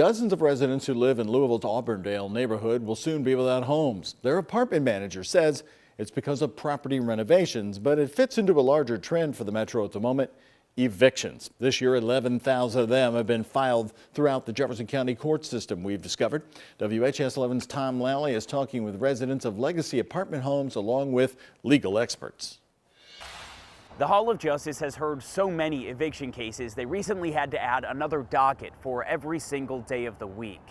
Dozens of residents who live in Louisville's Auburndale neighborhood will soon be without homes. Their apartment manager says it's because of property renovations, but it fits into a larger trend for the metro at the moment: evictions. This year, 11,000 of them have been filed throughout the Jefferson County court system, we've discovered. WHAS 11's Tom Lally is talking with residents of legacy apartment homes along with legal experts. The Hall of Justice has heard so many eviction cases, they recently had to add another docket for every single day of the week.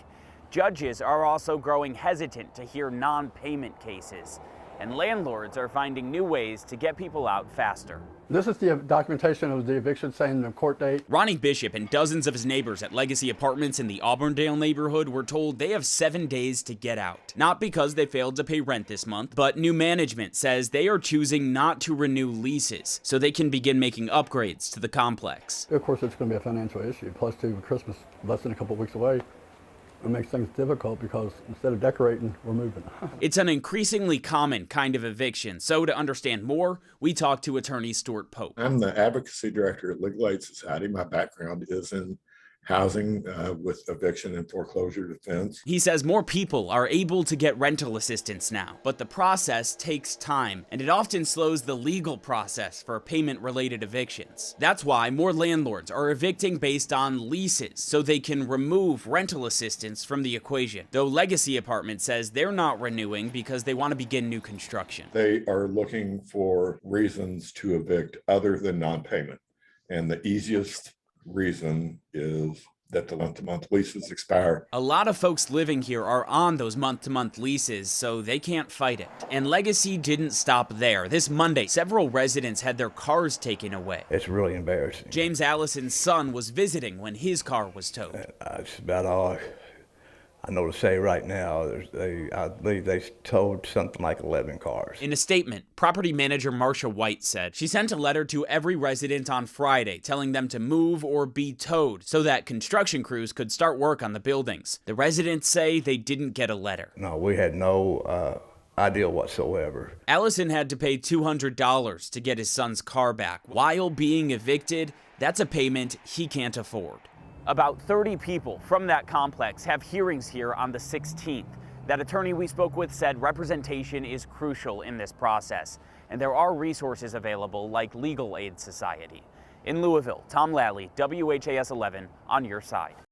Judges are also growing hesitant to hear non-payment cases, and landlords are finding new ways to get people out faster. This is the documentation of the eviction saying the court date. Ronnie Bishop and dozens of his neighbors at Legacy Apartments in the Auburndale neighborhood were told they have 7 days to get out. Not because they failed to pay rent this month, but new management says they are choosing not to renew leases so they can begin making upgrades to the complex. Of course, it's going to be a financial issue. Plus, too, Christmas less than a couple of weeks away. It makes things difficult because instead of decorating, we're moving. It's an increasingly common kind of eviction. So to understand more, we talked to attorney Stuart Pope. I'm the advocacy director at Legal Aid Society. My background is in housing with eviction and foreclosure defense. He says more people are able to get rental assistance now, but the process takes time, and it often slows the legal process for payment-related evictions. That's why more landlords are evicting based on leases, so they can remove rental assistance from the equation. Though Legacy Apartment says they're not renewing because they want to begin new construction. They are looking for reasons to evict other than non-payment, and the easiest reason is that the month-to-month leases expire. A lot of folks living here are on those month-to-month leases, so they can't fight it. And Legacy didn't stop there. This Monday, several residents had their cars taken away. It's really embarrassing. James Allison's son was visiting when his car was towed. That's about all I know to say right now. I believe they towed something like 11 cars. In a statement, property manager Marsha White said she sent a letter to every resident on Friday telling them to move or be towed so that construction crews could start work on the buildings. The residents say they didn't get a letter. No, we had no idea whatsoever. Allison had to pay $200 to get his son's car back. While being evicted, that's a payment he can't afford. About 30 people from that complex have hearings here on the 16th. That attorney we spoke with said representation is crucial in this process, and there are resources available like Legal Aid Society. In Louisville, Tom Lally, WHAS 11, on your side.